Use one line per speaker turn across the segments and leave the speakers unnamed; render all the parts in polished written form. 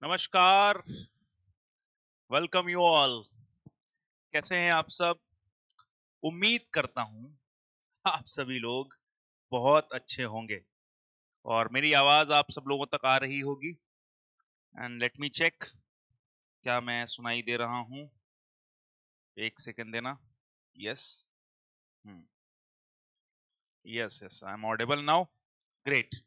नमस्कार, welcome you all. कैसे हैं आप सब? उम्मीद करता हूं आप सभी लोग बहुत अच्छे होंगे और मेरी आवाज आप सब लोगों तक आ रही होगी। एंड लेट मी चेक, क्या मैं सुनाई दे रहा हूं? एक सेकंड देना। Yes, yes yes, I am audible now. Great.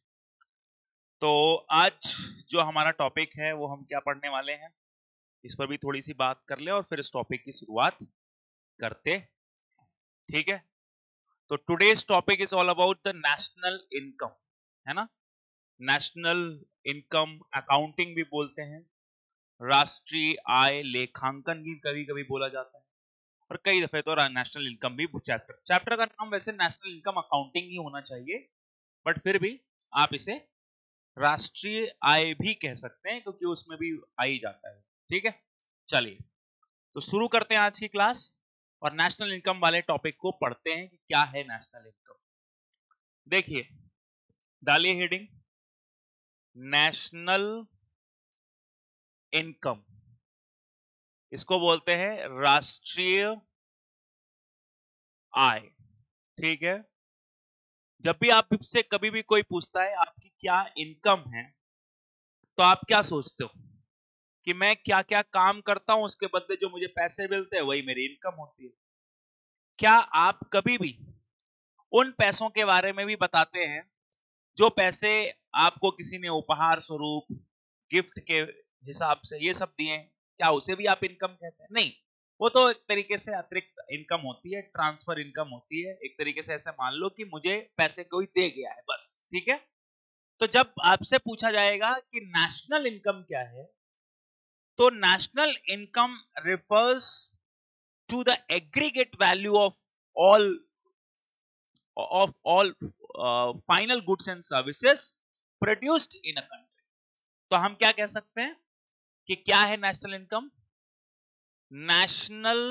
तो आज जो हमारा टॉपिक है वो हम क्या पढ़ने वाले हैं, इस पर भी थोड़ी सी बात कर लें और फिर इस टॉपिक की शुरुआत करते। ठीक है, तो today's topic is all about the national income, है ना। नेशनल इनकम अकाउंटिंग भी बोलते हैं, राष्ट्रीय आय लेखांकन भी कभी कभी बोला जाता है, और कई दफे तो नेशनल इनकम भी। चैप्टर का नाम वैसे नेशनल इनकम अकाउंटिंग ही होना चाहिए, बट फिर भी आप इसे राष्ट्रीय आय भी कह सकते हैं क्योंकि उसमें भी आ ही जाता है। ठीक है, चलिए तो शुरू करते हैं आज की क्लास और नेशनल इनकम वाले टॉपिक को पढ़ते हैं कि क्या है नेशनल इनकम। देखिए, डालिए हेडिंग नेशनल इनकम, इसको बोलते हैं राष्ट्रीय आय। ठीक है, जब भी आपसे कभी भी कोई पूछता है आपकी क्या इनकम है, तो आप क्या सोचते हो कि मैं क्या क्या काम करता हूं उसके बदले जो मुझे पैसे मिलते हैं वही मेरी इनकम होती है। क्या आप कभी भी उन पैसों के बारे में भी बताते हैं जो पैसे आपको किसी ने उपहार स्वरूप, गिफ्ट के हिसाब से ये सब दिए, क्या उसे भी आप इनकम कहते हैं? नहीं, वो तो एक तरीके से अतिरिक्त इनकम होती है, ट्रांसफर इनकम होती है। एक तरीके से ऐसे मान लो कि मुझे पैसे कोई दे गया है बस। ठीक है, तो जब आपसे पूछा जाएगा कि नेशनल इनकम क्या है, तो national income refers to the aggregate value all of all final goods and services produced in a country। तो हम क्या कह सकते हैं कि क्या है national income? National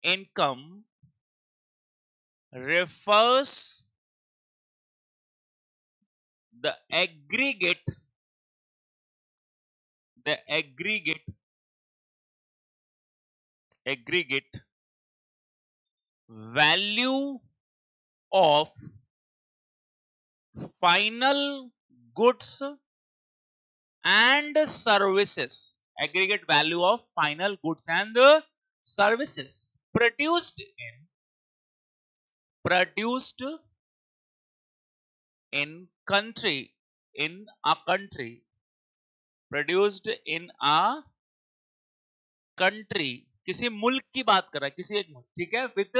income refers the aggregate value of final goods and services, aggregate value of final goods and services produced in country, in a country, produced in a country, किसी मुल्क की बात कर रहा है, किसी एक मुल्क। ठीक है, with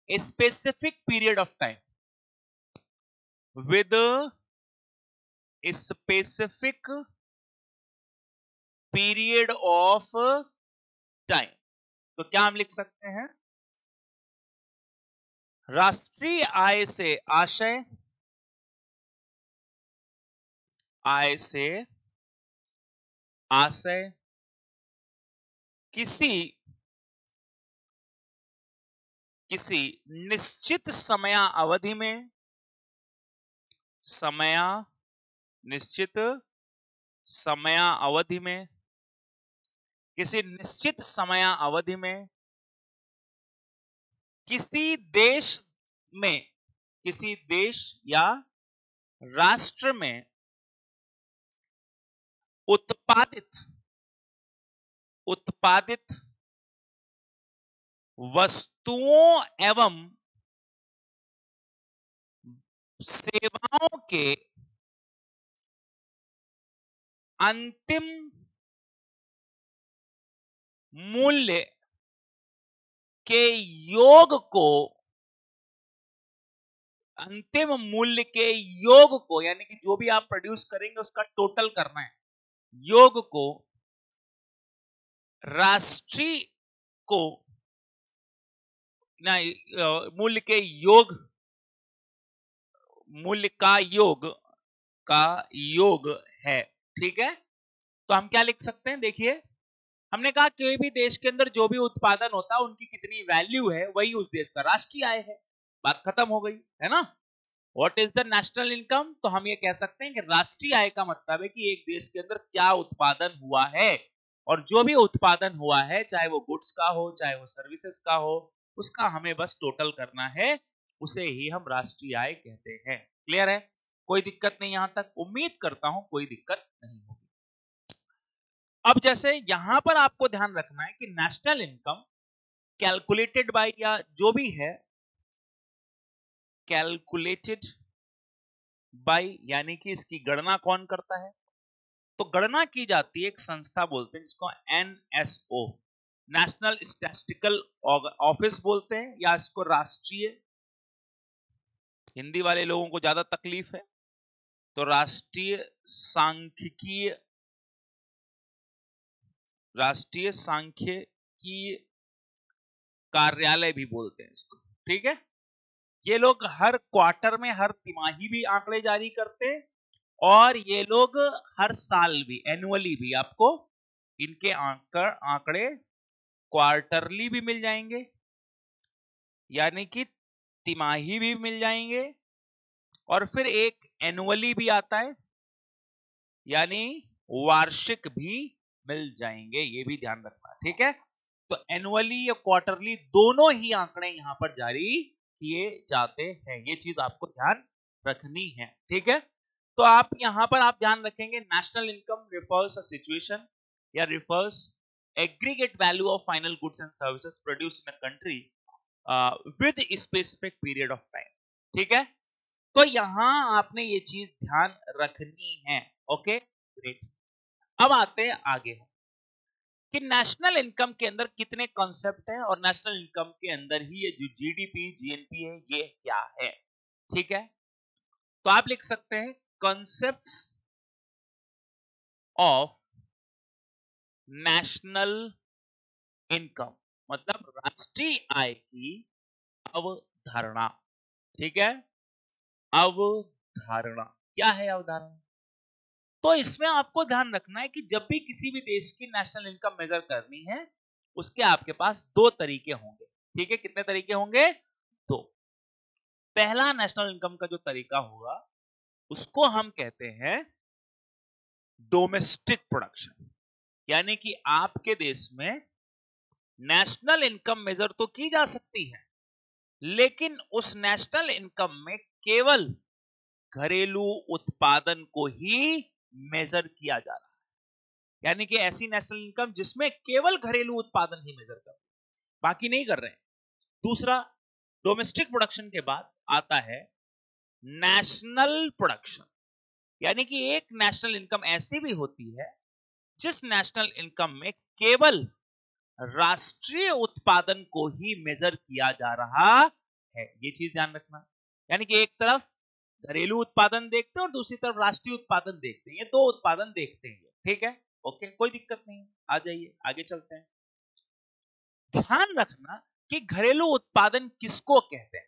a specific period of time, with a specific period of time। तो क्या हम लिख सकते हैं? राष्ट्रीय आय से आशय, आय से आशय किसी निश्चित समयावधि में, निश्चित समयावधि में, किसी निश्चित समयावधि में किसी देश में, किसी देश या राष्ट्र में उत्पादित वस्तुओं एवं सेवाओं के अंतिम मूल्य के योग को, यानी कि जो भी आप प्रोड्यूस करेंगे उसका टोटल करना है, योग को राष्ट्रीय को मूल्य के योग, मूल्य का योग है। ठीक है, तो हम क्या लिख सकते हैं? देखिए, हमने कहा कोई भी देश के अंदर जो भी उत्पादन होता है उनकी कितनी वैल्यू है वही उस देश का राष्ट्रीय आय है। बात खत्म हो गई, है ना। What is the national income? तो हम ये कह सकते हैं कि राष्ट्रीय आय का मतलब है कि एक देश के अंदर क्या उत्पादन हुआ है, और जो भी उत्पादन हुआ है, चाहे वो गुड्स का हो, चाहे वो सर्विसेज का हो, उसका हमें बस टोटल करना है, उसे ही हम राष्ट्रीय आय कहते हैं। क्लियर है? कोई दिक्कत नहीं यहां तक? उम्मीद करता हूं कोई दिक्कत नहीं होगी। अब जैसे यहां पर आपको ध्यान रखना है कि नेशनल इनकम कैलकुलेटेड बाय, या जो भी है कैलकुलेटेड बाय, यानी कि इसकी गणना कौन करता है? तो गणना की जाती है, एक संस्था बोलते हैं जिसको NSO, नेशनल स्टैटिस्टिकल ऑफिस बोलते हैं, या इसको राष्ट्रीय, हिंदी वाले लोगों को ज्यादा तकलीफ है तो राष्ट्रीय सांख्यिकी कार्यालय भी बोलते हैं इसको। ठीक है? ये लोग हर क्वार्टर में, हर तिमाही भी आंकड़े जारी करते हैं, और ये लोग हर साल भी, एनुअली भी आपको इनके आंकड़े क्वार्टरली भी मिल जाएंगे, यानी कि तिमाही भी मिल जाएंगे, और फिर एक एनुअली भी आता है, यानी वार्षिक भी मिल जाएंगे। ये भी ध्यान रखना। ठीक है? तो एनुअली या क्वार्टरली दोनों ही आंकड़े यहां पर जारी किए जाते हैं। ये चीज आपको ध्यान रखनी है। ठीक है? तो आप यहां पर आप ध्यान रखेंगे, national income refers a situation या refers aggregate value of final goods and services produced in a country with specific period of time. ठीक है? तो यहां आपने ये चीज ध्यान रखनी है। Okay, great. अब आते हैं आगे कि नेशनल इनकम के अंदर कितने कॉन्सेप्ट हैं, और नेशनल इनकम के अंदर ही ये जो जीडीपी, जीएनपी है, ये क्या है। ठीक है? तो आप लिख सकते हैं कॉन्सेप्ट्स ऑफ नेशनल इनकम, मतलब राष्ट्रीय आय की अवधारणा। ठीक है? अवधारणा क्या है? अवधारणा, तो इसमें आपको ध्यान रखना है कि जब भी किसी भी देश की नेशनल इनकम मेजर करनी है, उसके आपके पास दो तरीके होंगे। ठीक है? कितने तरीके होंगे? दो। पहला नेशनल इनकम का जो तरीका होगा उसको हम कहते हैं डोमेस्टिक प्रोडक्शन, यानी कि आपके देश में नेशनल इनकम मेजर तो की जा सकती है, लेकिन उस नेशनल इनकम में केवल घरेलू उत्पादन को ही मेजर किया जा रहा है, यानी कि ऐसी नेशनल इनकम जिसमें केवल घरेलू उत्पादन ही मेजर कर, बाकी नहीं कर रहे हैं। दूसरा, डोमेस्टिक प्रोडक्शन के बाद आता है नेशनल प्रोडक्शन, यानी कि एक नेशनल इनकम ऐसी भी होती है जिस नेशनल इनकम में केवल राष्ट्रीय उत्पादन को ही मेजर किया जा रहा है। ये चीज ध्यान रखना, यानी कि एक तरफ घरेलू उत्पादन देखते हैं और दूसरी तरफ राष्ट्रीय उत्पादन देखते हैं, ये दो उत्पादन देखते हैं। ठीक है? ओके, कोई दिक्कत नहीं। आ जाइए आगे चलते हैं। ध्यान रखना कि घरेलू उत्पादन किसको कहते हैं।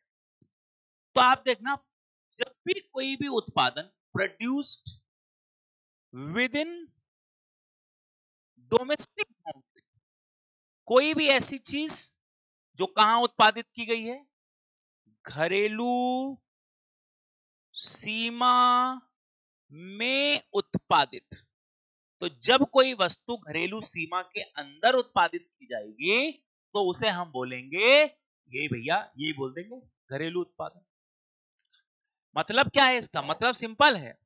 तो आप देखना, जब भी कोई भी उत्पादन produced with in domestic boundary, कोई भी ऐसी चीज जो कहां उत्पादित की गई है, घरेलू सीमा में उत्पादित, तो जब कोई वस्तु घरेलू सीमा के अंदर उत्पादित की जाएगी तो उसे हम बोलेंगे, ये भैया ये बोल देंगे घरेलू उत्पादन। मतलब क्या है इसका? मतलब सिंपल है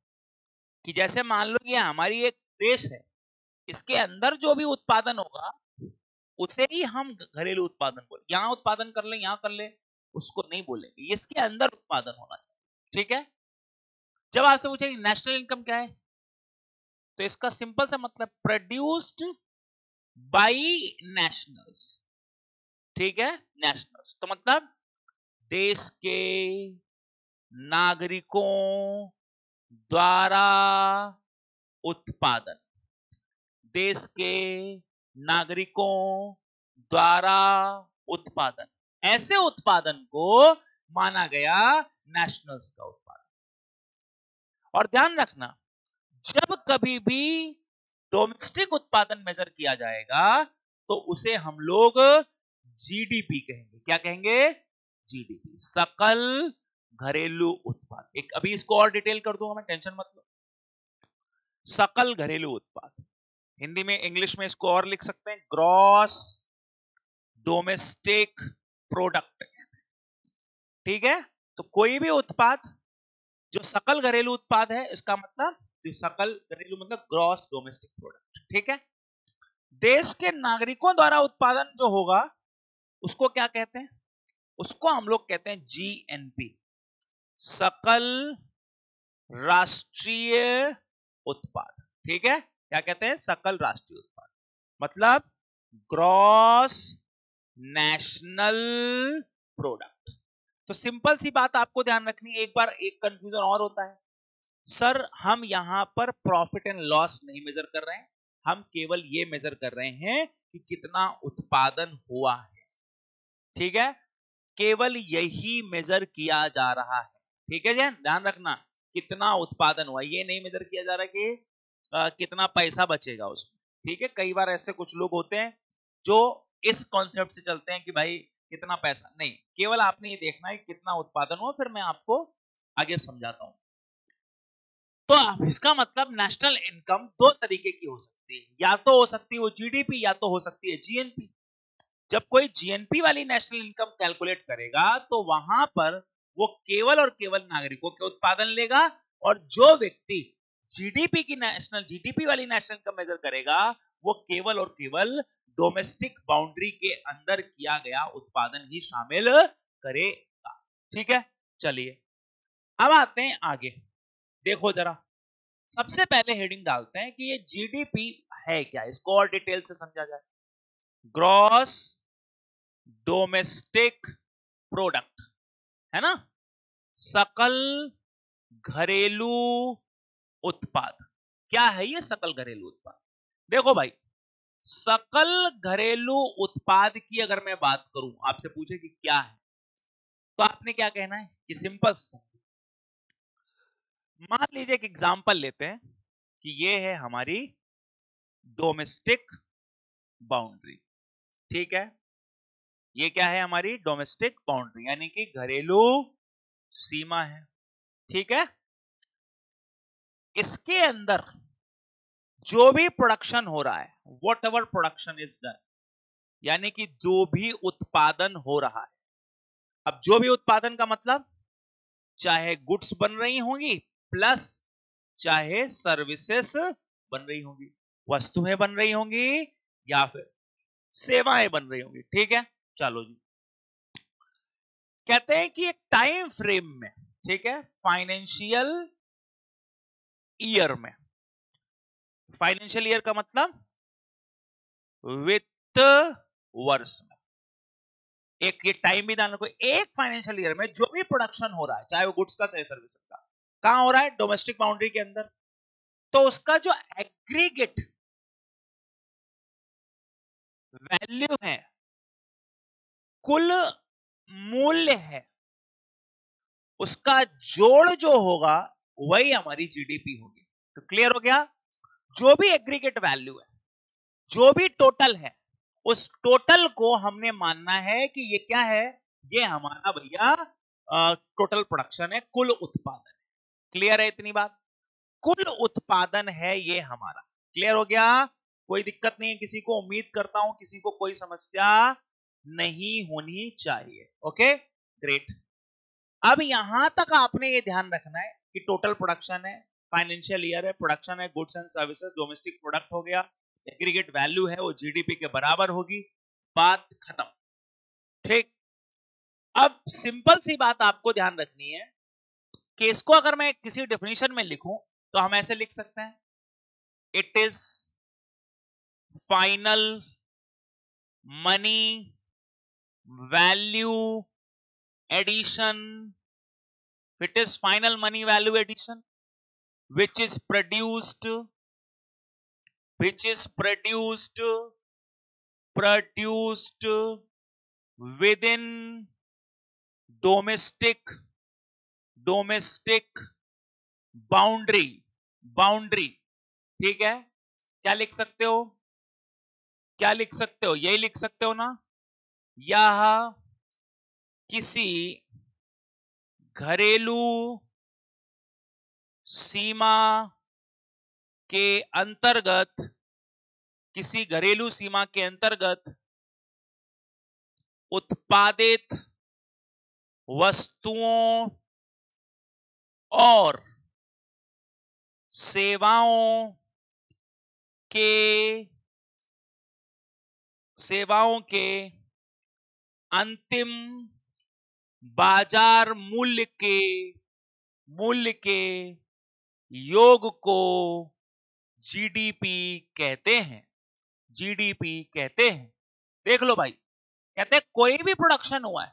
कि जैसे मान लो ये हमारी एक देश है, इसके अंदर जो भी उत्पादन होगा उसे ही हम घरेलू उत्पादन बोले। यहां उत्पादन कर ले, यहां कर ले, उसको नहीं बोलेंगे, इसके अंदर उत्पादन होना चाहिए। ठीक है? जब आपसे पूछेंगे नेशनल इनकम क्या है, तो इसका सिंपल सा मतलब प्रोड्यूस्ड बाय नेशनल्स। ठीक है? नेशनल्स तो मतलब देश के नागरिकों द्वारा उत्पादन, देश के नागरिकों द्वारा उत्पादन, ऐसे उत्पादन को माना गया नेशनल्स का उत्पादन। और ध्यान रखना, जब कभी भी डोमेस्टिक उत्पादन मेजर किया जाएगा तो उसे हम लोग जीडीपी कहेंगे। क्या कहेंगे? जीडीपी, सकल घरेलू उत्पादन। एक अभी इसको और डिटेल कर दूंगा मैं, टेंशन मत लो। सकल घरेलू उत्पाद, हिंदी में इंग्लिश में इसको और लिख सकते हैं ग्रॉस डोमेस्टिक प्रोडक्ट, ठीक है। तो कोई भी उत्पाद जो सकल घरेलू उत्पाद है, इसका मतलब जो सकल घरेलू मतलब ग्रॉस डोमेस्टिक प्रोडक्ट, ठीक है। देश के नागरिकों द्वारा उत्पादन जो होगा उसको क्या कहते हैं, उसको हम लोग कहते हैं जीएनपी, सकल राष्ट्रीय उत्पाद, ठीक है। क्या कहते हैं, सकल राष्ट्रीय उत्पाद, मतलब ग्रॉस नेशनल प्रोडक्ट। तो सिंपल सी बात आपको ध्यान रखनी है। एक बार एक कंफ्यूजन और होता है, सर हम यहां पर प्रॉफिट एंड लॉस नहीं मेजर कर रहे हैं, हम केवल ये मेजर कर रहे हैं कि कितना उत्पादन हुआ है, ठीक है। केवल यही मेजर किया जा रहा है, ठीक है जी, ध्यान रखना, कितना उत्पादन हुआ, ये नहीं मेजर किया जा रहा कि कितना पैसा बचेगा उसमें, ठीक है। कई बार ऐसे कुछ लोग होते हैं जो इस कॉन्सेप्ट से चलते हैं कि भाई कितना पैसा नहीं, केवल आपने ये देखना है कितना उत्पादन हुआ, फिर मैं आपको आगे समझाता हूं। तो इसका मतलब नेशनल इनकम दो तरीके की हो सकती है, या तो हो सकती है वो जीडीपी, या तो हो सकती है जीएनपी। जब कोई जीएनपी वाली नेशनल इनकम कैलकुलेट करेगा तो वहां पर वो केवल और केवल नागरिकों के उत्पादन लेगा, और जो व्यक्ति जीडीपी वाली नेशनल इनकम मेजर करेगा वो केवल और केवल डोमेस्टिक बाउंड्री के अंदर किया गया उत्पादन ही शामिल करेगा, ठीक है। चलिए अब आते हैं आगे, देखो जरा, सबसे पहले हेडिंग डालते हैं कि ये जीडीपी है क्या, इसको और डिटेल से समझा जाए। ग्रॉस डोमेस्टिक प्रोडक्ट, है ना, सकल घरेलू उत्पाद। क्या है ये सकल घरेलू उत्पाद? देखो भाई, सकल घरेलू उत्पाद की अगर मैं बात करूं, आपसे पूछे कि क्या है, तो आपने क्या कहना है कि सिंपल से समझो। मान लीजिए एक एग्जांपल लेते हैं कि ये है हमारी डोमेस्टिक बाउंड्री, ठीक है। ये क्या है, हमारी डोमेस्टिक बाउंड्री, यानी कि घरेलू सीमा है, ठीक है। इसके अंदर जो भी प्रोडक्शन हो रहा है, what ever production is done, यानी कि जो भी उत्पादन हो रहा है, अब जो भी उत्पादन का मतलब चाहे गुड्स बन रही होंगी, प्लस चाहे सर्विसेस बन रही होंगी, वस्तुएं बन रही होंगी या फिर सेवाएं बन रही होंगी, ठीक है। चलो जी, कहते हैं कि एक टाइम फ्रेम में, ठीक है, फाइनेंशियल ईयर में, फाइनेंशियल ईयर का मतलब वित्त वर्ष में, एक ये टाइम भी डालने को, एक फाइनेंशियल ईयर में जो भी प्रोडक्शन हो रहा है, चाहे वो गुड्स का चाहे सर्विसेज का, कहां हो रहा है, डोमेस्टिक बाउंड्री के अंदर, तो उसका जो एग्रीगेट वैल्यू है, कुल मूल्य है, उसका जोड़ जो होगा वही हमारी जीडीपी होगी। तो क्लियर हो गया, जो भी एग्रीगेट वैल्यू है, जो भी टोटल है, उस टोटल को हमने मानना है कि ये क्या है, ये हमारा भैया टोटल प्रोडक्शन है, कुल उत्पादन है। क्लियर है इतनी बात, कुल उत्पादन है ये हमारा, क्लियर हो गया, कोई दिक्कत नहीं है किसी को, उम्मीद करता हूं किसी को कोई समस्या नहीं होनी चाहिए। Okay great. अब यहां तक आपने ये ध्यान रखना है कि टोटल प्रोडक्शन है, फाइनेंशियल ईयर है, प्रोडक्शन है, goods and services, domestic product हो गया, एग्रीगेट वैल्यू है वो जीडीपी के बराबर होगी, बात खत्म, ठीक। अब सिंपल सी बात आपको ध्यान रखनी है कि इसको अगर मैं किसी डेफिनेशन में लिखूं तो हम ऐसे लिख सकते हैं, it is final money value addition, it is final money value addition which is produced within domestic boundary, ठीक है। क्या लिख सकते हो, क्या लिख सकते हो, यही लिख सकते हो ना, यह किसी घरेलू सीमा के अंतर्गत, किसी घरेलू सीमा के अंतर्गत उत्पादित वस्तुओं और सेवाओं के अंतिम बाजार मूल्य के योग को जीडीपी कहते हैं। जीडीपी कहते हैं। देख लो भाई, कहते हैं कोई भी प्रोडक्शन हुआ है,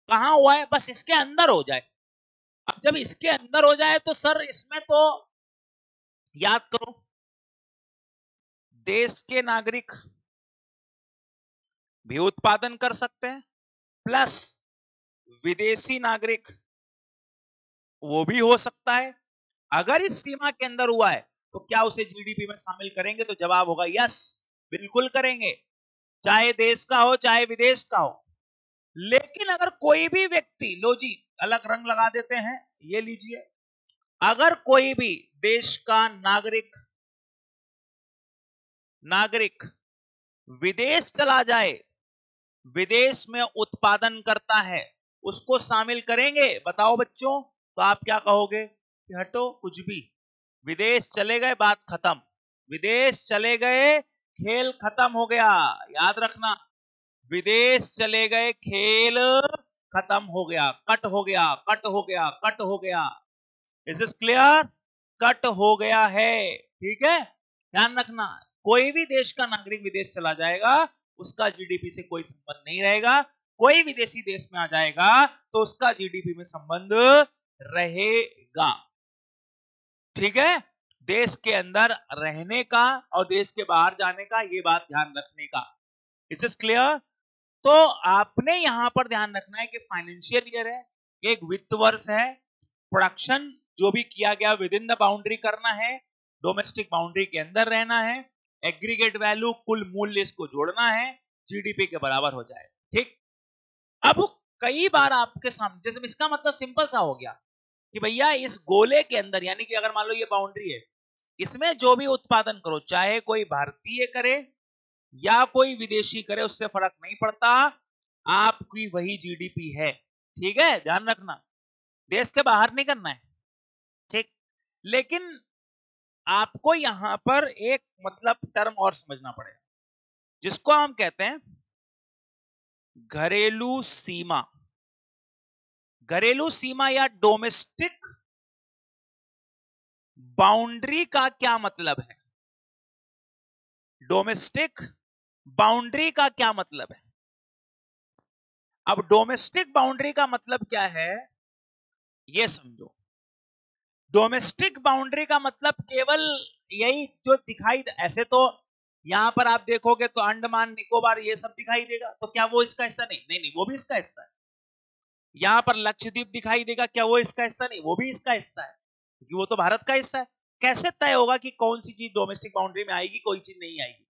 कहां हुआ है, बस इसके अंदर हो जाए। अब जब इसके अंदर हो जाए तो सर इसमें तो याद करो, देश के नागरिक भी उत्पादन कर सकते हैं, प्लस विदेशी नागरिक वो भी हो सकता है। अगर इस सीमा के अंदर हुआ है तो क्या उसे जीडीपी में शामिल करेंगे? तो जवाब होगा यस, बिल्कुल करेंगे, चाहे देश का हो चाहे विदेश का हो। लेकिन अगर कोई भी व्यक्ति, लो जी अलग रंग लगा देते हैं, ये लीजिए, अगर कोई भी देश का नागरिक विदेश चला जाए, विदेश में उत्पादन करता है, उसको शामिल करेंगे? बताओ बच्चों। तो आप क्या कहोगे कि हटो कुछ भी, विदेश चले गए बात खत्म, विदेश चले गए खेल खत्म हो गया। याद रखना, विदेश चले गए खेल खत्म हो गया, कट हो गया, कट हो गया, कट हो गया। Is this clear? कट हो गया है, ठीक है, ध्यान रखना। कोई भी देश का नागरिक विदेश चला जाएगा, उसका जीडीपी से कोई संबंध नहीं रहेगा। कोई विदेशी देश में आ जाएगा तो उसका जीडीपी में संबंध रहेगा, ठीक है। देश के अंदर रहने का और देश के बाहर जाने का, ये बात ध्यान रखने का। Is this clear? तो आपने यहां पर ध्यान रखना है कि फाइनेंशियल ईयर है, एक वित्त वर्ष है, प्रोडक्शन जो भी किया गया विद इन द बाउंड्री करना है, डोमेस्टिक बाउंड्री के अंदर रहना है, एग्रीगेट वैल्यू कुल मूल्य इसको जोड़ना है, जीडीपी के बराबर हो जाए, ठीक। अब कई बार आपके सामने, जैसे इसका मतलब सिंपल सा हो गया कि भैया इस गोले के अंदर, यानी कि अगर मान लो ये बाउंड्री है, इसमें जो भी उत्पादन करो, चाहे कोई भारतीय करे या कोई विदेशी करे, उससे फर्क नहीं पड़ता, आपकी वही जीडीपी है, ठीक है, ध्यान रखना। देश के बाहर नहीं करना है, ठीक। लेकिन आपको यहां पर एक मतलब टर्म और समझना पड़ेगा, जिसको हम कहते हैं घरेलू सीमा। घरेलू सीमा या डोमेस्टिक बाउंड्री का क्या मतलब है? डोमेस्टिक बाउंड्री का क्या मतलब है? अब डोमेस्टिक बाउंड्री का मतलब क्या है, ये समझो। डोमेस्टिक बाउंड्री का मतलब केवल यही जो दिखाई, ऐसे तो यहां पर आप देखोगे तो अंडमान निकोबार ये सब दिखाई देगा, तो क्या वो इसका हिस्सा नहीं? नहीं नहीं, वो भी इसका हिस्सा है। यहां पर लक्षद्वीप दिखाई देगा, क्या वो इसका हिस्सा नहीं? वो भी इसका हिस्सा है, क्योंकि वो तो भारत का हिस्सा है। कैसे तय होगा कि कौन सी चीज डोमेस्टिक बाउंड्री में आएगी, कोई चीज नहीं आएगी?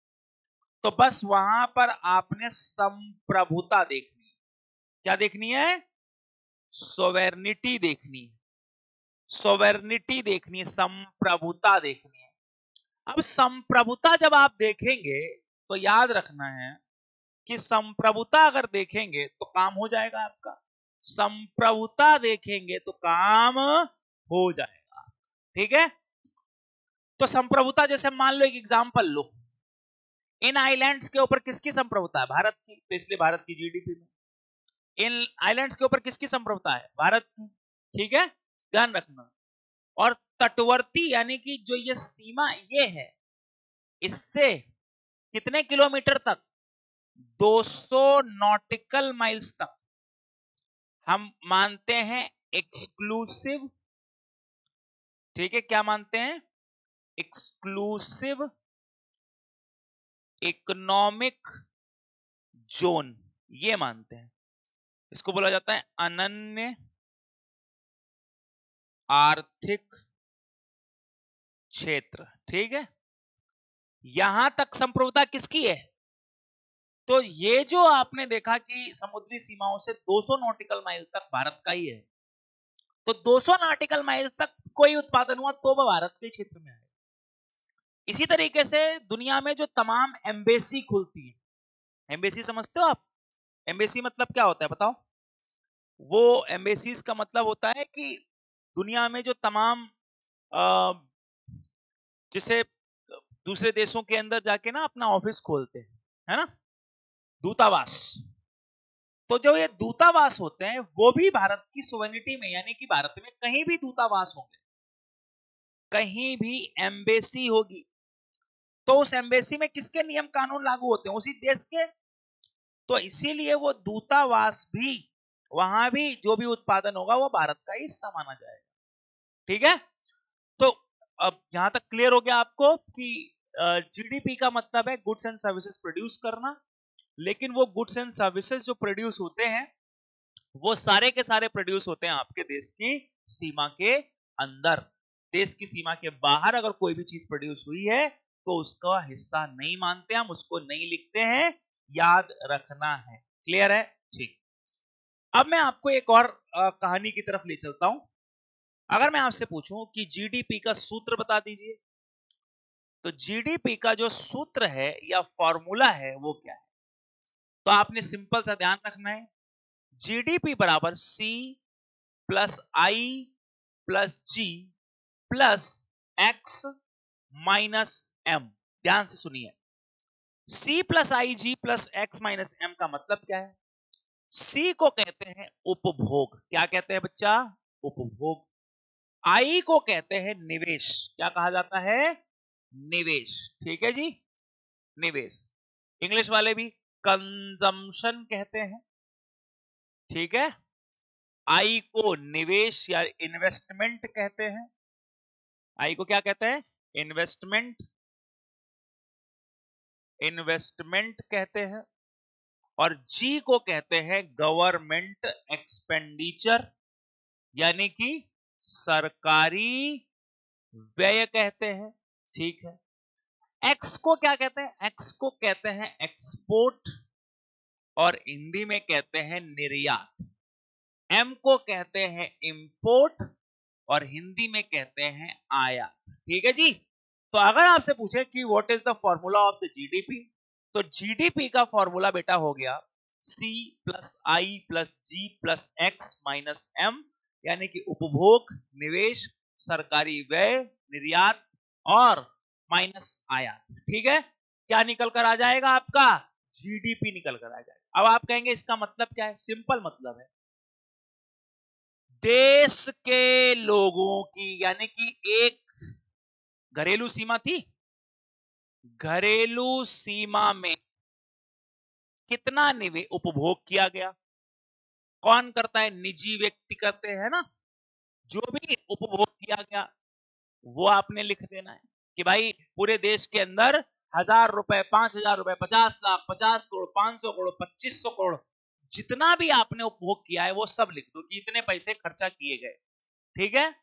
तो बस वहां पर आपने संप्रभुता देखनी है। क्या देखनी है? सोवेर्निटी देखनी है, सोवेर्निटी देखनी है, संप्रभुता देखनी है। अब संप्रभुता जब आप देखेंगे तो याद रखना है कि संप्रभुता अगर देखेंगे तो काम हो जाएगा आपका, संप्रभुता देखेंगे तो काम हो जाएगा, ठीक है। तो संप्रभुता, जैसे मान लो एक एग्जांपल लो, इन आइलैंड्स के ऊपर किसकी संप्रभुता है? भारत की, तो इसलिए भारत की जीडीपी में इन आइलैंड्स के ऊपर किसकी संप्रभुता है? भारत की, ठीक है, ध्यान रखना। और तटवर्ती यानी कि जो ये सीमा ये है, इससे कितने किलोमीटर तक? 200 नॉटिकल माइल्स तक हम मानते हैं एक्सक्लूसिव, ठीक है, क्या मानते हैं? एक्सक्लूसिव इकोनॉमिक जोन, ये मानते हैं। इसको बोला जाता है अनन्य आर्थिक क्षेत्र, ठीक है। यहां तक संप्रभुता किसकी है? तो ये जो आपने देखा कि समुद्री सीमाओं से 200 नॉटिकल माइल तक भारत का ही है, तो 200 नॉटिकल माइल तक कोई उत्पादन हुआ तो वह भारत के क्षेत्र में आएगा। इसी तरीके से दुनिया में जो तमाम एम्बेसी खुलती है, एम्बेसी समझते हो आप? एम्बेसी मतलब क्या होता है बताओ? वो एम्बेसीज का मतलब होता है कि दुनिया में जो तमाम जिसे दूसरे देशों के अंदर जाके ना अपना ऑफिस खोलते हैं, है ना, दूतावास। तो जो ये दूतावास होते हैं वो भी भारत की सोवेनिटी में, यानी कि भारत में कहीं भी दूतावास होंगे, कहीं भी एम्बेसी होगी, तो उस एम्बेसी में किसके नियम कानून लागू होते हैं? उसी देश के। तो इसीलिए वो दूतावास भी, वहां भी जो भी उत्पादन होगा वो भारत का ही हिस्सा माना जाएगा। ठीक है, तो अब यहां तक क्लियर हो गया आपको कि जीडीपी का मतलब है गुड्स एंड सर्विसेज प्रोड्यूस करना, लेकिन वो गुड्स एंड सर्विसेज जो प्रोड्यूस होते हैं वो सारे के सारे प्रोड्यूस होते हैं आपके देश की सीमा के अंदर। देश की सीमा के बाहर अगर कोई भी चीज प्रोड्यूस हुई है तो उसका हिस्सा नहीं मानते, हम उसको नहीं लिखते हैं, याद रखना है। क्लियर है? ठीक। अब मैं आपको एक और कहानी की तरफ ले चलता हूं। अगर मैं आपसे पूछूं कि जीडीपी का सूत्र बता दीजिए, तो जीडीपी का जो सूत्र है या फॉर्मूला है वो क्या है? तो आपने सिंपल सा ध्यान रखना है, जीडीपी बराबर सी प्लस आई प्लस जी प्लस एक्स माइनस एम। ध्यान से सुनिए, सी प्लस आई जी प्लस एक्स माइनस एम का मतलब क्या है? सी को कहते हैं उपभोग। क्या कहते हैं बच्चा? उपभोग। आई को कहते हैं निवेश। क्या कहा जाता है? निवेश। ठीक है जी, निवेश। इंग्लिश वाले भी कंजम्पशन कहते हैं। ठीक है, आई को निवेश या इन्वेस्टमेंट कहते हैं। आई को क्या कहते हैं? इन्वेस्टमेंट, इन्वेस्टमेंट कहते हैं। और जी को कहते हैं गवर्नमेंट एक्सपेंडिचर, यानी कि सरकारी व्यय कहते हैं। ठीक है, एक्स को क्या कहते हैं? एक्स को कहते हैं एक्सपोर्ट और हिंदी में कहते हैं निर्यात। एम को कहते हैं इंपोर्ट और हिंदी में कहते हैं आयात। ठीक है जी, तो अगर आपसे पूछे कि what is the formula of the GDP, तो जीडीपी का फॉर्मूला बेटा हो गया सी प्लस आई प्लस जी प्लस एक्स माइनस एम, यानी कि उपभोग, निवेश, सरकारी व्यय, निर्यात और माइनस आयात। ठीक है, क्या निकल कर आ जाएगा आपका? जीडीपी निकल कर आ जाएगा। अब आप कहेंगे इसका मतलब क्या है? सिंपल मतलब है, देश के लोगों की, यानी कि एक घरेलू सीमा थी, घरेलू सीमा में कितना उपभोग किया गया? कौन करता है? निजी व्यक्ति करते हैं ना। जो भी उपभोग किया गया वो आपने लिख देना है कि भाई पूरे देश के अंदर 1000 रुपए, 5000 रुपए, 50 लाख, 50 करोड़, 500 करोड़, 2500 करोड़, जितना भी आपने उपभोग किया है वो सब लिख दो कि इतने पैसे खर्चा किए गए। ठीक है,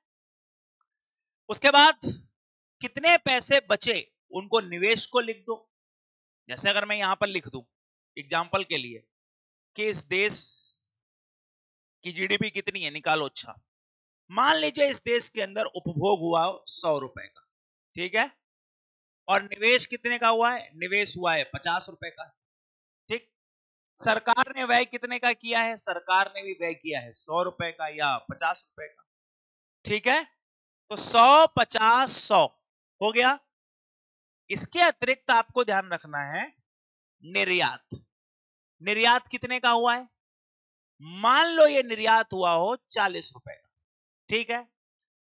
उसके बाद कितने पैसे बचे उनको निवेश को लिख दो। जैसे अगर मैं यहां पर लिख दूं एग्जांपल के लिए कि इस देश की जीडीपी कितनी है, निकालो। अच्छा, मान लीजिए इस देश के अंदर उपभोग हुआ 100 रुपए का। ठीक है, और निवेश कितने का हुआ है? निवेश हुआ है 50 रुपए का। ठीक, सरकार ने व्यय कितने का किया है? सरकार ने भी व्यय किया है 100 रुपए का या 50 रुपए का। ठीक है, तो 100 50 100 हो गया। इसके अतिरिक्त आपको ध्यान रखना है निर्यात। निर्यात कितने का हुआ है? मान लो ये निर्यात हुआ हो 40 रुपए का। ठीक है,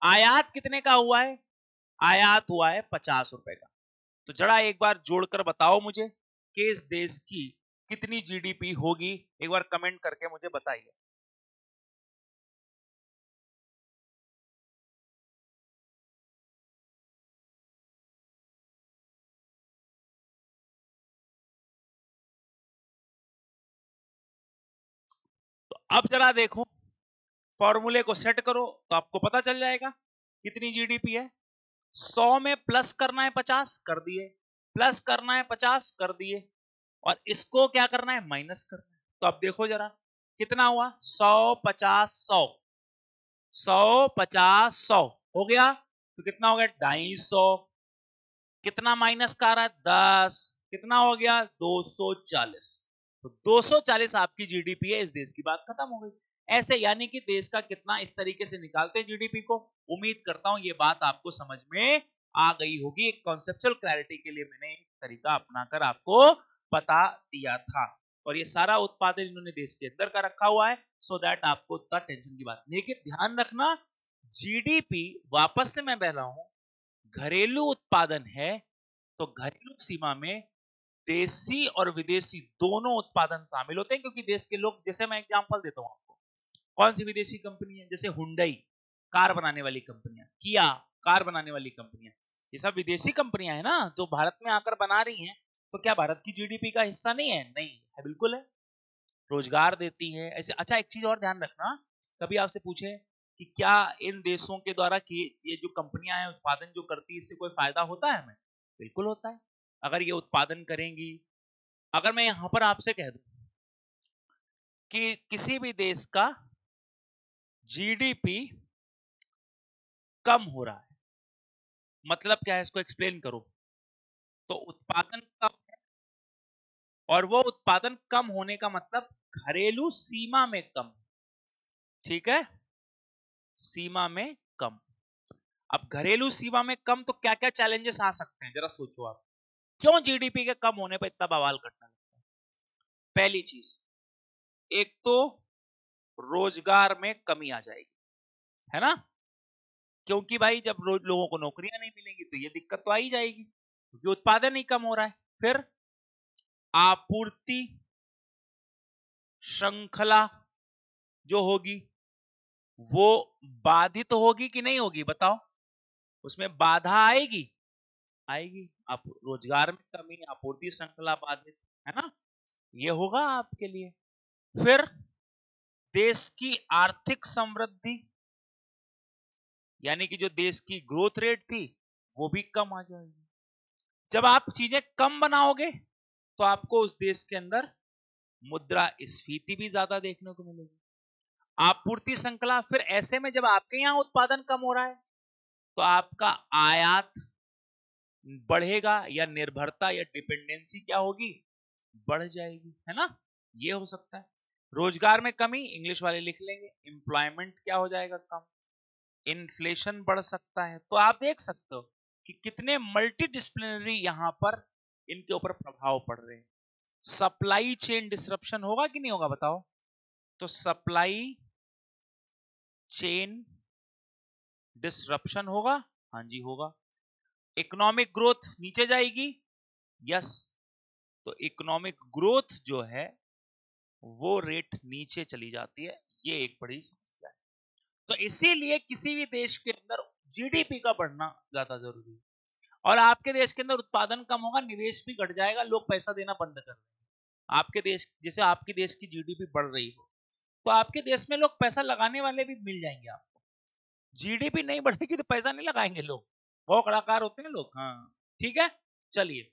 आयात कितने का हुआ है? आयात हुआ है 50 रुपए का। तो जरा एक बार जोड़कर बताओ मुझे कि इस देश की कितनी जीडीपी होगी, एक बार कमेंट करके मुझे बताइए। तो अब जरा देखो, फॉर्मूले को सेट करो तो आपको पता चल जाएगा कितनी जीडीपी है। 100 में प्लस करना है 50, कर दिए, प्लस करना है 50, कर दिए, और इसको क्या करना है? माइनस करना है। तो अब देखो जरा कितना हुआ, 100 50 100, 100 50 100, हो गया, तो कितना हो गया 250, कितना माइनस का आ रहा है 10, कितना हो गया 240, तो 240 आपकी जीडीपी है, इस देश की बात खत्म हो गई। ऐसे यानी कि देश का कितना इस तरीके से निकालते हैं जीडीपी को। उम्मीद करता हूं ये बात आपको समझ में आ गई होगी। एक कॉन्सेप्चुअल क्लैरिटी के लिए मैंने एक तरीका अपनाकर आपको बता दिया था, और ये सारा उत्पादन इन्होंने देश के अंदर का रखा हुआ है, सो दैट आपको उतना टेंशन की बात नहीं। लेकिन ध्यान रखना, जीडीपी वापस से मैं बह रहा हूं, घरेलू उत्पादन है, तो घरेलू सीमा में देसी और विदेशी दोनों उत्पादन शामिल होते हैं, क्योंकि देश के लोग, जैसे मैं एग्जांपल देता हूं आपको, कौन सी विदेशी कंपनी है, जैसे हुंडई कार बनाने वाली कंपनियां, किया कार बनाने वाली कंपनियां, ये सब विदेशी कंपनियां है ना, जो भारत में आकर बना रही हैं, तो क्या भारत की जीडीपी का हिस्सा नहीं है? नहीं है, बिल्कुल है, रोजगार देती है ऐसे। अच्छा, एक चीज और ध्यान रखना, कभी आपसे पूछे कि क्या इन देशों के द्वारा कि ये जो कंपनियां हैं उत्पादन जो करती है, इससे कोई फायदा होता है हमें? बिल्कुल होता है। अगर ये उत्पादन करेंगी, अगर मैं यहां पर आपसे कह दूं कि किसी भी देश का जीडीपी कम हो रहा है, मतलब क्या है, इसको एक्सप्लेन करो। तो उत्पादन कम है, और वो उत्पादन कम होने का मतलब घरेलू सीमा में कम, ठीक है, सीमा में कम। अब घरेलू सीमा में कम, तो क्या क्या चैलेंजेस आ सकते हैं, जरा सोचो आप, क्यों जीडीपी के कम होने पर इतना बवाल करना लगता है? पहली चीज, एक तो रोजगार में कमी आ जाएगी, है ना, क्योंकि भाई जब रोज लोगों को नौकरियां नहीं मिलेंगी तो ये दिक्कत तो आ ही जाएगी, क्योंकि उत्पादन ही कम हो रहा है। फिर आपूर्ति श्रृंखला जो होगी वो बाधित होगी कि नहीं होगी, बताओ, उसमें बाधा आएगी, आएगी। आप रोजगार में कमी, आपूर्ति श्रृंखला बाधित, है ना, ये होगा आपके लिए। फिर देश की आर्थिक समृद्धि, यानी कि जो देश की ग्रोथ रेट थी वो भी कम आ जाएगी। जब आप चीजें कम बनाओगे तो आपको उस देश के अंदर मुद्रा स्फीति भी ज्यादा देखने को मिलेगी। आपूर्ति श्रृंखला, फिर ऐसे में जब आपके यहां उत्पादन कम हो रहा है तो आपका आयात बढ़ेगा, या निर्भरता या डिपेंडेंसी क्या होगी, बढ़ जाएगी, है ना, ये हो सकता है। रोजगार में कमी, इंग्लिश वाले लिख लेंगे, एम्प्लॉयमेंट क्या हो जाएगा, कम, इन्फ्लेशन बढ़ सकता है। तो आप देख सकते हो कि कितने मल्टी डिसिप्लिनरी यहां पर इनके ऊपर प्रभाव पड़ रहे हैं। सप्लाई चेन डिसरप्शन होगा कि नहीं होगा, बताओ, तो सप्लाई चेन डिसरप्शन होगा, हाँ जी होगा। इकोनॉमिक ग्रोथ नीचे जाएगी, यस, तो इकोनॉमिक ग्रोथ जो है वो रेट नीचे चली जाती है, ये एक बड़ी समस्या है। तो इसीलिए किसी भी देश के अंदर जीडीपी का बढ़ना ज्यादा जरूरी है। और आपके देश के अंदर उत्पादन कम होगा, निवेश भी घट जाएगा, लोग पैसा देना बंद कर देंगे। आपके देश, जैसे आपके देश की जीडीपी बढ़ रही हो तो आपके देश में लोग पैसा लगाने वाले भी मिल जाएंगे आपको। जीडीपी नहीं बढ़ेगी तो पैसा नहीं लगाएंगे लोग, बहुत कलाकार होते हैं लोग, हाँ, ठीक है। चलिए,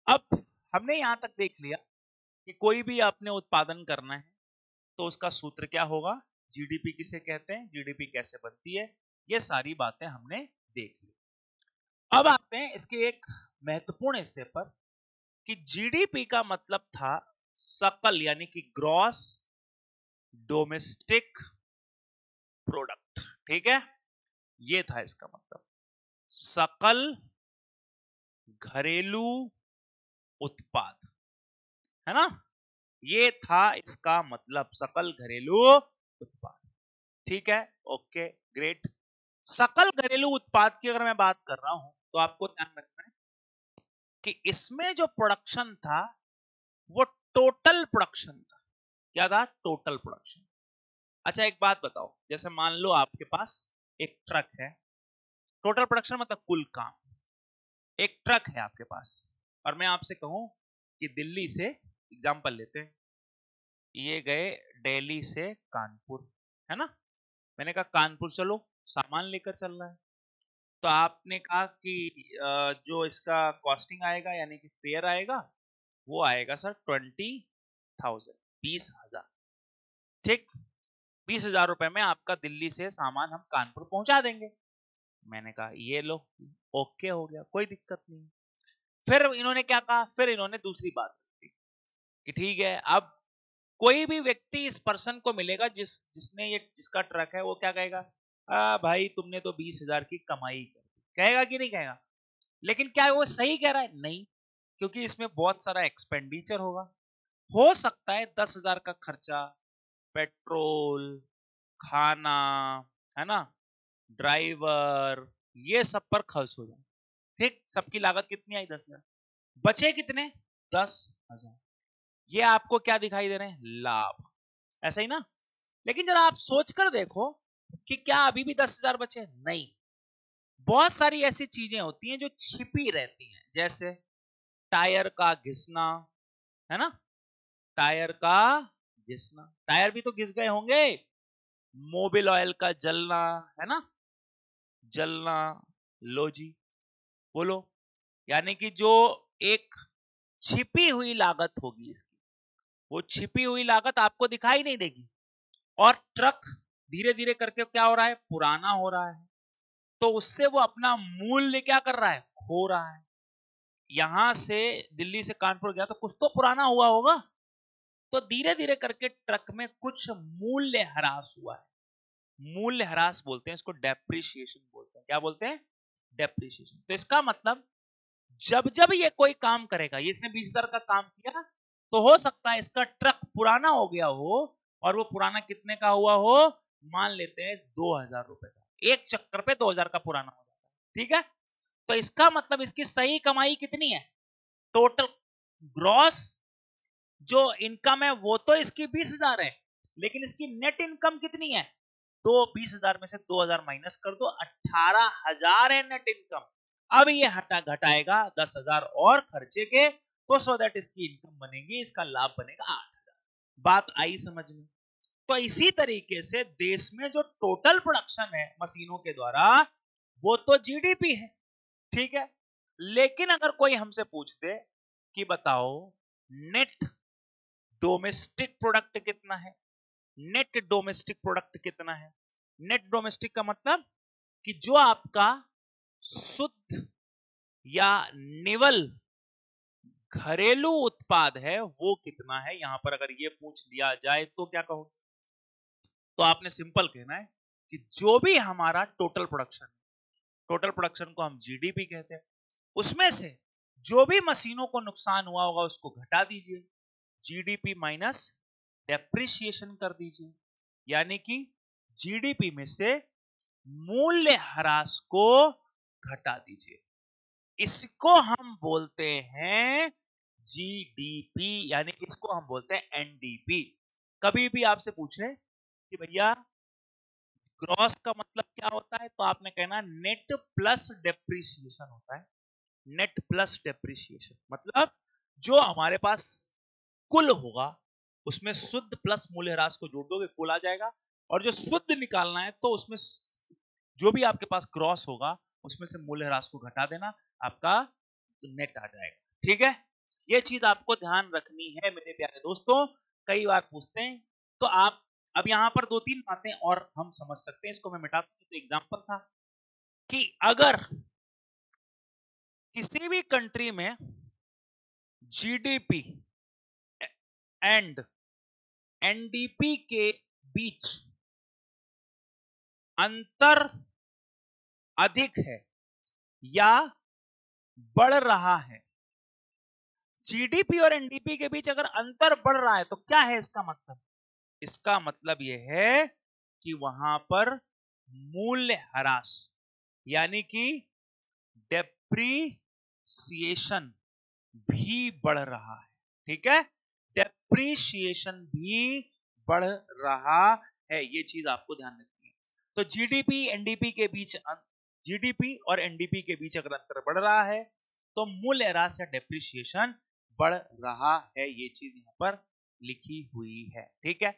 अब हमने यहां तक देख लिया कि कोई भी आपने उत्पादन करना है तो उसका सूत्र क्या होगा, जीडीपी किसे कहते हैं, जीडीपी कैसे बनती है, ये सारी बातें हमने देख ली। अब आते हैं इसके एक महत्वपूर्ण हिस्से पर कि जीडीपी का मतलब था सकल, यानी कि ग्रॉस डोमेस्टिक प्रोडक्ट, ठीक है, ये था इसका मतलब, सकल घरेलू उत्पाद, है ना, ये था इसका मतलब, सकल घरेलू उत्पाद, ठीक है, ओके, ग्रेट। सकल घरेलू उत्पाद की अगर मैं बात कर रहा हूं तो आपको ध्यान रखना है कि इसमें जो प्रोडक्शन था वो टोटल प्रोडक्शन था। क्या था, टोटल प्रोडक्शन। अच्छा, एक बात बताओ, जैसे मान लो आपके पास एक ट्रक है, टोटल प्रोडक्शन मतलब कुल काम, एक ट्रक है आपके पास, और मैं आपसे कहूं कि दिल्ली से, एग्जांपल लेते हैं, ये गए दिल्ली से कानपुर, है ना, मैंने कहा कानपुर चलो, सामान लेकर चल रहा है, तो आपने कहा कि जो इसका कॉस्टिंग आएगा, यानी कि फेयर आएगा, वो आएगा सर 20,000, 20,000, ठीक, 20,000 रुपए में आपका दिल्ली से सामान हम कानपुर पहुंचा देंगे। मैंने कहा ये लो, ओके हो गया, कोई दिक्कत नहीं। फिर इन्होंने क्या कहा, फिर इन्होंने दूसरी बात की कि ठीक है, अब कोई भी व्यक्ति इस पर्सन को मिलेगा जिसने ये जिसका ट्रक है, वो क्या कहेगा, भाई तुमने तो 20,000 की कमाई कर दी, कहेगा कि नहीं कहेगा? लेकिन क्या वो सही कह रहा है? नहीं, क्योंकि इसमें बहुत सारा एक्सपेंडिचर होगा। हो सकता है 10,000 का खर्चा पेट्रोल, खाना, है ना, ड्राइवर, ये सब पर खर्च हो जाए। ठीक, सबकी लागत कितनी आई? 10,000। बचे कितने? 10,000। ये आपको क्या दिखाई दे रहे हैं? लाभ। ऐसा ही ना? लेकिन जरा आप सोचकर देखो कि क्या अभी भी 10,000 बचे? नहीं, बहुत सारी ऐसी चीजें होती हैं जो छिपी रहती हैं, जैसे टायर का घिसना, है ना, टायर का घिसना, टायर भी तो घिस गए होंगे। मोबिल ऑयल का जलना, है ना, जलना। लो जी, बोलो। यानी कि जो एक छिपी हुई लागत होगी इसकी, वो छिपी हुई लागत आपको दिखाई नहीं देगी। और ट्रक धीरे धीरे करके क्या हो रहा है? पुराना हो रहा है, तो उससे वो अपना मूल्य क्या कर रहा है? खो रहा है। यहां से दिल्ली से कानपुर गया तो कुछ तो पुराना हुआ होगा, तो धीरे धीरे करके ट्रक में कुछ मूल्य ह्रास हुआ है। मूल्य ह्रास बोलते हैं इसको, डेप्रिसिएशन बोलते हैं। क्या बोलते हैं? डेप्रिसिएशन। तो इसका मतलब जब जब ये कोई काम करेगा, ये इसने 20,000 का काम किया, तो हो सकता है इसका ट्रक पुराना हो गया हो, और वो पुराना कितने का हुआ हो? मान लेते हैं 2,000 रुपए का। एक चक्कर पे 2,000 का पुराना हो जाता है। ठीक है, तो इसका मतलब इसकी सही कमाई कितनी है? टोटल ग्रॉस जो इनकम है वो तो इसकी 20,000 है, लेकिन इसकी नेट इनकम कितनी है? तो 20,000 में से 2,000 माइनस कर दो, 18,000 है नेट इनकम। अब ये घटाएगा 10,000 और खर्चे के, तो सो दैट इसकी इनकम बनेगी, इसका लाभ बनेगा 8,000। बात आई समझ में? तो इसी तरीके से देश में जो टोटल प्रोडक्शन है मशीनों के द्वारा, वो तो जीडीपी है। ठीक है, लेकिन अगर कोई हमसे पूछ दे कि बताओ नेट डोमेस्टिक प्रोडक्ट कितना है, नेट डोमेस्टिक प्रोडक्ट कितना है? नेट डोमेस्टिक का मतलब कि जो आपका शुद्ध या निवल घरेलू उत्पाद है वो कितना है। यहां पर अगर ये पूछ लिया जाए तो क्या कहो? तो आपने सिंपल कहना है कि जो भी हमारा टोटल प्रोडक्शन, टोटल प्रोडक्शन को हम जीडीपी कहते हैं, उसमें से जो भी मशीनों को नुकसान हुआ होगा उसको घटा दीजिए, जीडीपी माइनस डेप्रिसिएशन कर दीजिए। यानी कि जीडीपी में से मूल्य ह्रास को घटा दीजिए। इसको हम बोलते हैं जीडीपी, यानी इसको हम बोलते हैं एनडीपी। कभी भी आपसे पूछे कि भैया ग्रॉस का मतलब क्या होता है, तो आपने कहना नेट प्लस डेप्रिसिएशन होता है। नेट प्लस डेप्रिसिएशन मतलब जो हमारे पास कुल होगा उसमें शुद्ध प्लस मूल्यह्रास को जोड़ दोगे, कुल आ जाएगा। और जो शुद्ध निकालना है तो उसमें जो भी आपके पास ग्रॉस होगा उसमें से मूल्यह्रास को घटा देना, आपका नेट आ जाएगा। ठीक है, ये चीज आपको ध्यान रखनी है मेरे प्यारे दोस्तों। कई बार पूछते हैं, तो आप अब यहां पर 2-3 बातें और हम समझ सकते हैं, इसको मैं मिटाता हूं। तो एग्जांपल था कि अगर किसी भी कंट्री में जीडीपी एंड एनडीपी के बीच अंतर अधिक है या बढ़ रहा है, जीडीपी और एनडीपी के बीच अगर अंतर बढ़ रहा है तो क्या है इसका मतलब? इसका मतलब यह है कि वहां पर मूल्य ह्रास यानी कि डेप्रीसिएशन भी बढ़ रहा है। ठीक है, डेप्रीसिएशन भी बढ़ रहा है, ये चीज आपको ध्यान रखनी है। तो जीडीपी और एनडीपी के बीच अगर अंतर बढ़ रहा है तो मूल्य ह्रास या डेप्रीसिएशन बढ़ रहा है, ये चीज यहां पर लिखी हुई है। ठीक है,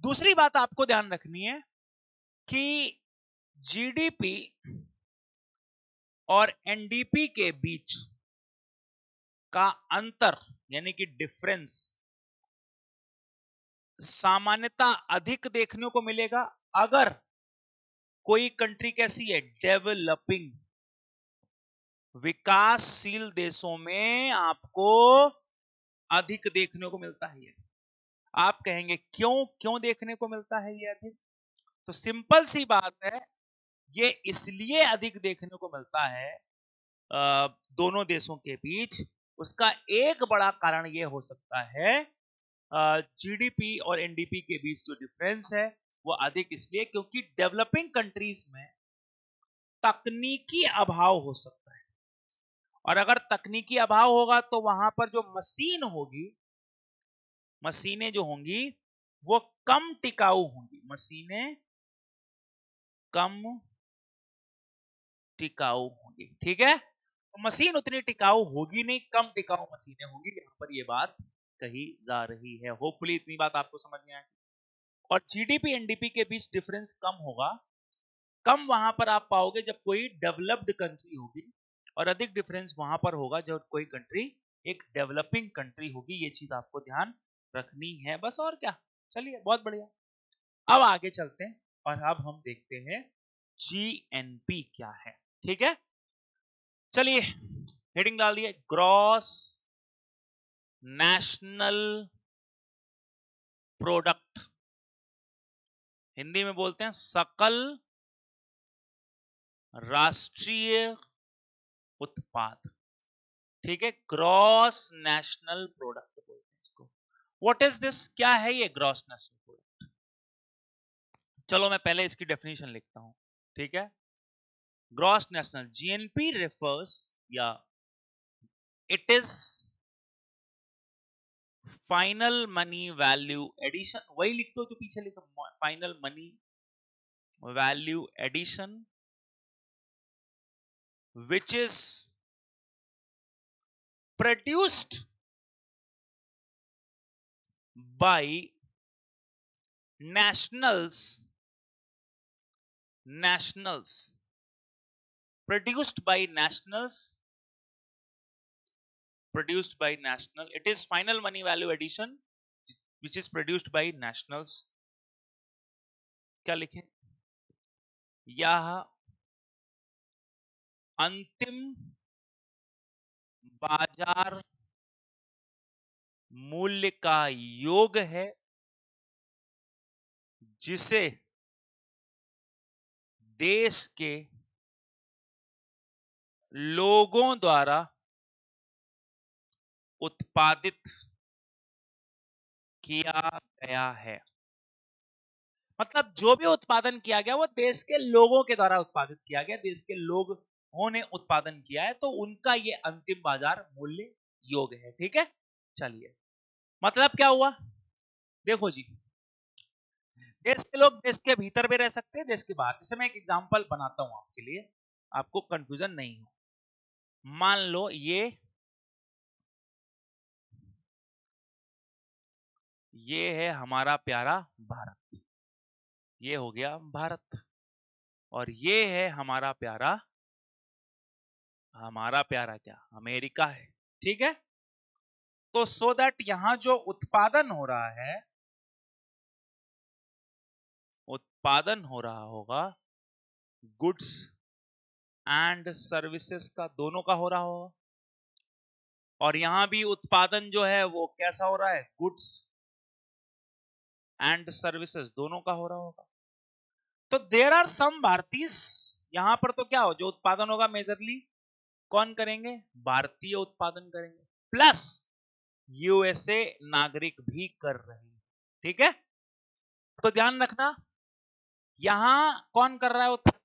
दूसरी बात आपको ध्यान रखनी है कि जीडीपी और एनडीपी के बीच का अंतर यानी कि डिफरेंस सामान्यतः अधिक देखने को मिलेगा अगर कोई कंट्री कैसी है, डेवलपिंग, विकासशील देशों में आपको अधिक देखने को मिलता है ये। आप कहेंगे क्यों क्यों देखने को मिलता है ये अधिक? तो सिंपल सी बात है, ये इसलिए अधिक देखने को मिलता है दोनों देशों के बीच। उसका एक बड़ा कारण ये हो सकता है जीडीपी और एनडीपी के बीच जो डिफरेंस है वो अधिक इसलिए क्योंकि डेवलपिंग कंट्रीज में तकनीकी अभाव हो सकता है, और अगर तकनीकी अभाव होगा तो वहां पर जो मशीन होगी, मशीनें जो होंगी वो कम टिकाऊ होंगी, मशीनें कम टिकाऊ होंगी। ठीक है, तो मशीन उतनी टिकाऊ होगी नहीं, कम टिकाऊ मशीनें होंगी। यहां पर ये बात कही जा रही है। होपफुली इतनी बात आपको समझ में आए। और जीडीपी एनडीपी के बीच डिफरेंस कम होगा, कम वहां पर आप पाओगे जब कोई डेवलप्ड कंट्री होगी, और अधिक डिफरेंस वहां पर होगा जब कोई कंट्री एक डेवलपिंग कंट्री होगी। ये चीज आपको ध्यान रखनी है बस, और क्या। चलिए, बहुत बढ़िया। अब आगे चलते हैं और अब हम देखते हैं जीएनपी क्या है। ठीक है, चलिए हेडिंग डाल दिए, ग्रॉस नेशनल प्रोडक्ट। हिंदी में बोलते हैं सकल राष्ट्रीय उत्पाद। ठीक है, ग्रॉस नेशनल प्रोडक्ट बोलते हैं इसको। What is this? क्या है ये ग्रॉस नेशनल प्रोडक्ट? चलो मैं पहले इसकी डेफिनेशन लिखता हूं। ठीक है, ग्रॉस नेशनल, जीएनपी रिफर्स या it is final money value addition. वही लिख दो जो पीछे लिखा, final money value addition which is produced by nationals produced by national, it is final money value addition which is produced by nationals। क्या लिखें? यह अंतिम बाजार मूल्य का योग है जिसे देश के लोगों द्वारा उत्पादित किया गया है। मतलब जो भी उत्पादन किया गया वो देश के लोगों के द्वारा उत्पादित किया गया, देश के लोगों ने उत्पादन किया है, तो उनका ये अंतिम बाजार मूल्य योग है। ठीक है, चलिए, मतलब क्या हुआ? देखो जी, देश के लोग देश के भीतर भी रह सकते हैं, देश के बाहर। जैसे मैं एक एग्जांपल बनाता हूं आपके लिए, आपको कंफ्यूजन नहीं हो। मान लो ये है हमारा प्यारा भारत, ये हो गया भारत, और ये है हमारा प्यारा क्या, अमेरिका है। ठीक है, तो सो दैट यहां जो उत्पादन हो रहा है, उत्पादन हो रहा होगा गुड्स एंड सर्विसेज का, दोनों का हो रहा होगा। और यहां भी उत्पादन जो है वो कैसा हो रहा है, गुड्स एंड सर्विसेज दोनों का हो रहा होगा। तो देयर आर सम भारतीय, यहां पर तो क्या हो, जो उत्पादन होगा मेजरली कौन करेंगे, भारतीय उत्पादन करेंगे, प्लस यूएसए नागरिक भी कर रहे हैं। ठीक है, तो ध्यान रखना, यहां कौन कर रहा है उत्पादन,